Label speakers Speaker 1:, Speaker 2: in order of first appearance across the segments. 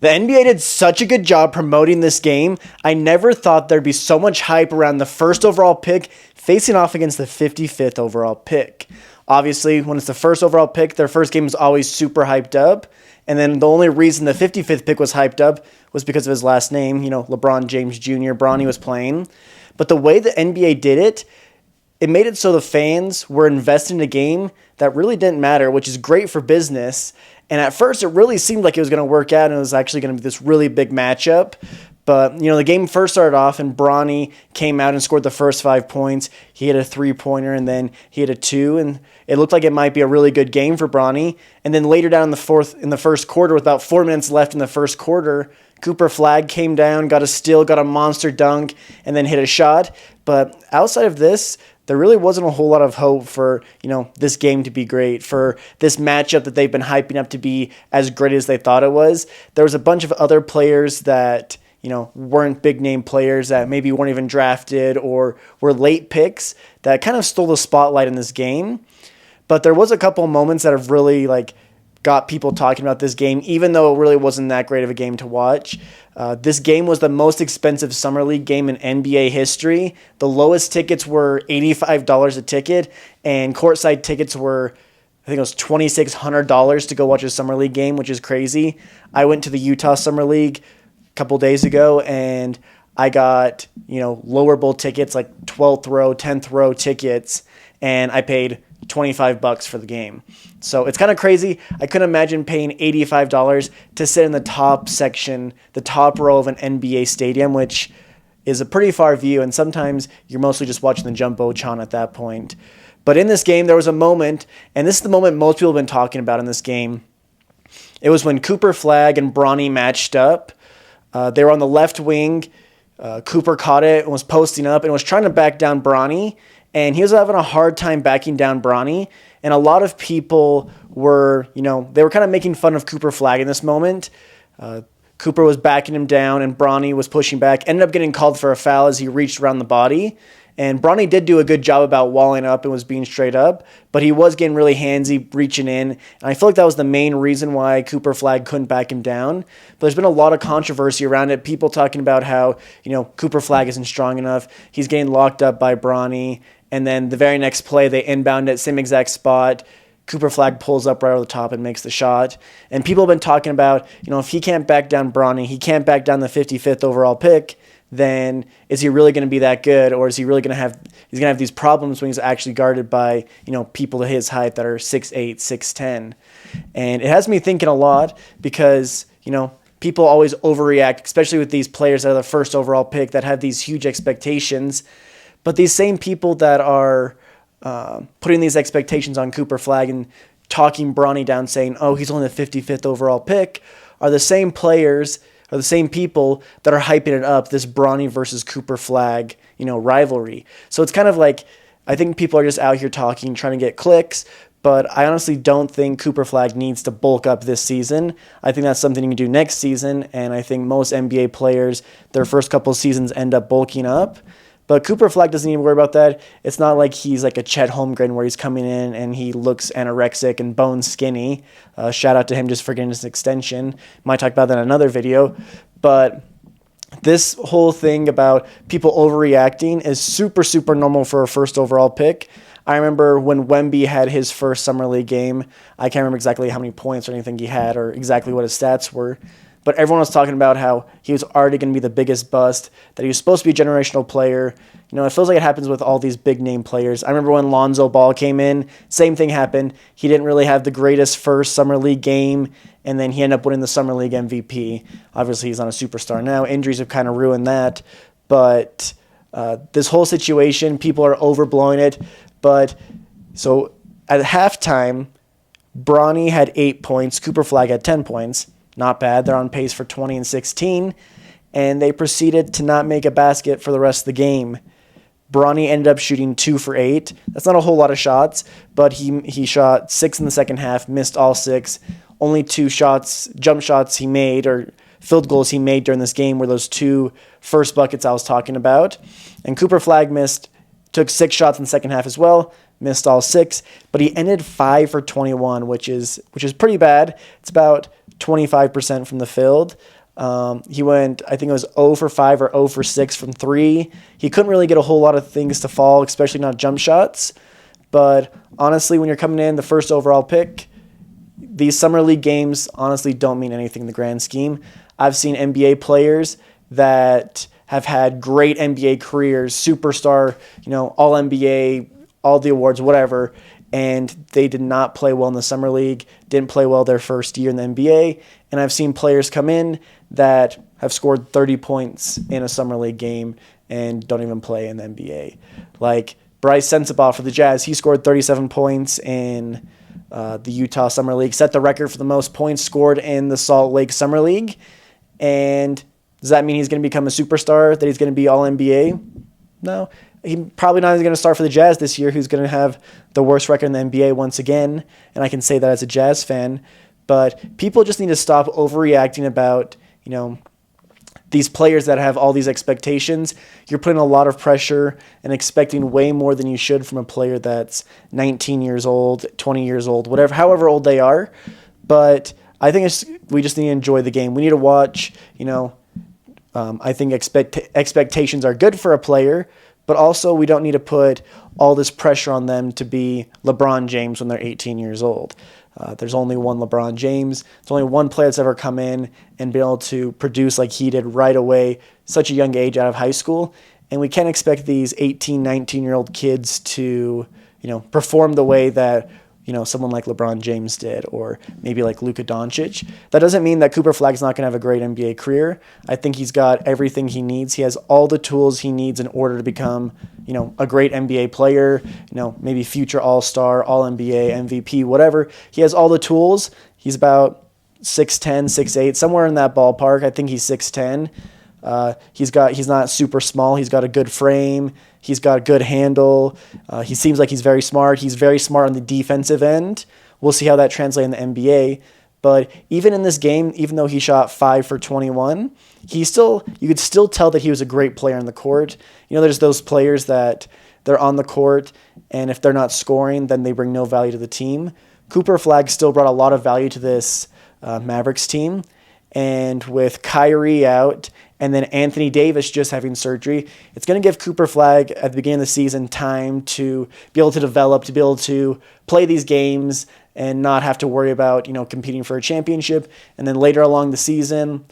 Speaker 1: The NBA did such a good job promoting this game. I never thought there'd be so much hype around the first overall pick facing off against the 55th overall pick. Obviously, when it's the first overall pick, their first game is always super hyped up. And then the only reason the 55th pick was hyped up was because of his last name, LeBron James Jr., Bronny was playing. But the way the NBA did it, it made it so the fans were invested in a game that really didn't matter, which is great for business. And at first, it really seemed like it was going to work out and it was actually going to be this really big matchup. But, the game first started off and Bronny came out and scored the first 5 points. He hit a three-pointer and then he hit a two. And it looked like it might be a really good game for Bronny. And then later down in the first quarter, with about 4 minutes left in the first quarter, Cooper Flagg came down, got a steal, got a monster dunk, and then hit a shot. But outside of this, there really wasn't a whole lot of hope for, this game to be great, for this matchup that they've been hyping up to be as great as they thought it was. There was a bunch of other players that, weren't big name players that maybe weren't even drafted or were late picks that kind of stole the spotlight in this game. But there was a couple moments that have really got people talking about this game, even though it really wasn't that great of a game to watch. This game was the most expensive Summer League game in NBA history. The lowest tickets were $85 a ticket, and courtside tickets were, I think it was $2,600 to go watch a Summer League game, which is crazy. I went to the Utah Summer League a couple days ago, and I got, lower bowl tickets, like 12th row, 10th row tickets, and I paid $25 for the game. So it's kind of crazy. I couldn't imagine paying $85 to sit in the top section, the top row of an NBA stadium, which is a pretty far view, and sometimes you're mostly just watching the Jumbotron at that point. But in this game, there was a moment, and this is the moment most people have been talking about in this game. It was when Cooper Flagg and Bronny matched up. They were on the left wing. Cooper caught it and was posting up and was trying to back down Bronny, and he was having a hard time backing down Bronny. And a lot of people were, they were kind of making fun of Cooper Flagg in this moment. Cooper was backing him down and Bronny was pushing back. Ended up getting called for a foul as he reached around the body. And Bronny did do a good job about walling up and was being straight up, but he was getting really handsy, reaching in. And I feel like that was the main reason why Cooper Flagg couldn't back him down. But there's been a lot of controversy around it. People talking about how, Cooper Flagg isn't strong enough. He's getting locked up by Bronny. And then the very next play, they inbound at same exact spot. Cooper Flagg pulls up right over the top and makes the shot. And people have been talking about, if he can't back down Bronny, he can't back down the 55th overall pick, then is he really going to be that good, or is he really going to have these problems when he's actually guarded by, people his height that are 6'8", 6'10"? And it has me thinking a lot because, people always overreact, especially with these players that are the first overall pick that have these huge expectations. But these same people that are putting these expectations on Cooper Flagg and talking Bronny down, saying, oh, he's only the 55th overall pick, are the same players, are the same people that are hyping it up, this Bronny versus Cooper Flagg, rivalry. So it's kind of like, I think people are just out here talking, trying to get clicks, but I honestly don't think Cooper Flagg needs to bulk up this season. I think that's something you can do next season, and I think most NBA players, their first couple seasons end up bulking up. But Cooper Flagg doesn't even worry about that. It's not like he's like a Chet Holmgren where he's coming in and he looks anorexic and bone skinny. Shout out to him just for getting his extension. Might talk about that in another video. But this whole thing about people overreacting is super, super normal for a first overall pick. I remember when Wemby had his first Summer League game. I can't remember exactly how many points or anything he had or exactly what his stats were. But everyone was talking about how he was already going to be the biggest bust, that he was supposed to be a generational player. It feels like it happens with all these big-name players. I remember when Lonzo Ball came in, same thing happened. He didn't really have the greatest first Summer League game, and then he ended up winning the Summer League MVP. Obviously, he's not a superstar now. Injuries have kind of ruined that. But this whole situation, people are overblowing it. But so at halftime, Bronny had 8 points. Cooper Flagg had 10 points. Not bad. They're on pace for 20 and 16. And they proceeded to not make a basket for the rest of the game. Bronny ended up shooting 2 for 8. That's not a whole lot of shots, but he shot 6 in the second half, missed all 6. Only 2 jump shots he made, or field goals he made during this game were those 2 first buckets I was talking about. And Cooper Flagg took 6 shots in the second half as well, missed all 6, but he ended 5 for 21, which is pretty bad. It's about 25% from the field. He went, I think it was 0 for 5 or 0 for 6 from 3. He couldn't really get a whole lot of things to fall, especially not jump shots. But honestly, when you're coming in the first overall pick, these summer league games honestly don't mean anything in the grand scheme. I've seen NBA players that have had great NBA careers, superstar, all NBA, all the awards, whatever, and they did not play well in the summer league, didn't play well their first year in the NBA. And I've seen players come in that have scored 30 points in a summer league game and don't even play in the NBA. Like Bryce Sensabaugh for the Jazz, he scored 37 points in the Utah Summer League, set the record for the most points scored in the Salt Lake Summer League. And does that mean he's going to become a superstar, that he's going to be all NBA? No. He probably not even going to start for the Jazz this year, who's going to have the worst record in the NBA once again. And I can say that as a Jazz fan. But people just need to stop overreacting about, these players that have all these expectations. You're putting a lot of pressure and expecting way more than you should from a player that's 19 years old, 20 years old, whatever, however old they are. But I think we just need to enjoy the game. We need to watch, I think expectations are good for a player, but also we don't need to put all this pressure on them to be LeBron James when they're 18 years old. There's only one LeBron James. There's only one player that's ever come in and been able to produce like he did right away, such a young age out of high school. And we can't expect these 18, 19-year-old kids to, perform the way that, someone like LeBron James did, or maybe like Luka Doncic. That doesn't mean that Cooper Flagg's not going to have a great NBA career. I think he's got everything he needs. He has all the tools he needs in order to become, a great NBA player, maybe future All-Star, All-NBA, MVP, whatever. He has all the tools. He's about 6'10", 6'8", somewhere in that ballpark. I think he's 6'10". He's not super small. He's got a good frame. He's got a good handle. He seems like he's very smart. He's very smart on the defensive end. We'll see how that translates in the NBA. But even in this game, even though he shot 5 for 21, you could still tell that he was a great player on the court. There's those players that they're on the court, and if they're not scoring, then they bring no value to the team. Cooper Flagg still brought a lot of value to this Mavericks team. And with Kyrie out and then Anthony Davis just having surgery, it's going to give Cooper Flagg at the beginning of the season time to be able to develop, to be able to play these games and not have to worry about, competing for a championship. And then later along the season,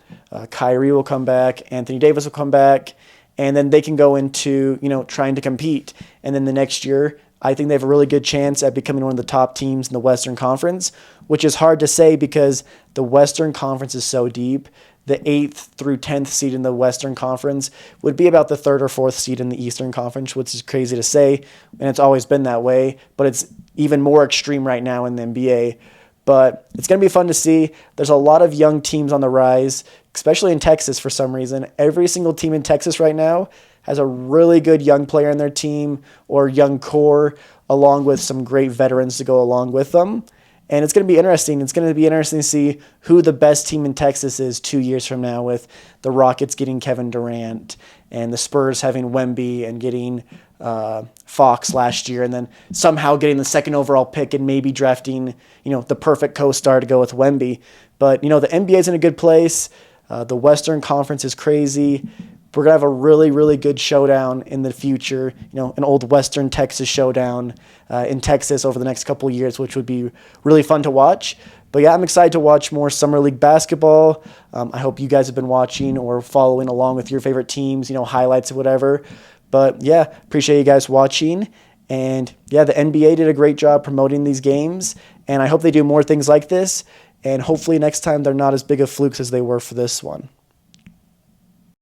Speaker 1: Kyrie will come back, Anthony Davis will come back, and then they can go into, trying to compete. And then the next year, I think they have a really good chance at becoming one of the top teams in the Western Conference, which is hard to say because the Western Conference is so deep. The 8th through 10th seed in the Western Conference would be about the 3rd or 4th seed in the Eastern Conference, which is crazy to say, and it's always been that way, but it's even more extreme right now in the NBA. But it's going to be fun to see. There's a lot of young teams on the rise, especially in Texas for some reason. Every single team in Texas right now has a really good young player in their team or young core, along with some great veterans to go along with them. And it's going to be interesting. It's going to be interesting to see who the best team in Texas is 2 years from now, with the Rockets getting Kevin Durant and the Spurs having Wemby and getting Fox last year, and then somehow getting the 2nd overall pick and maybe drafting, the perfect co-star to go with Wemby. But, the NBA is in a good place. The Western Conference is crazy. We're going to have a really, really good showdown in the future, an old Western Texas showdown in Texas over the next couple of years, which would be really fun to watch. But yeah, I'm excited to watch more Summer League basketball. I hope you guys have been watching or following along with your favorite teams, highlights or whatever. But yeah, appreciate you guys watching. And yeah, the NBA did a great job promoting these games, and I hope they do more things like this. And hopefully next time they're not as big of flukes as they were for this one.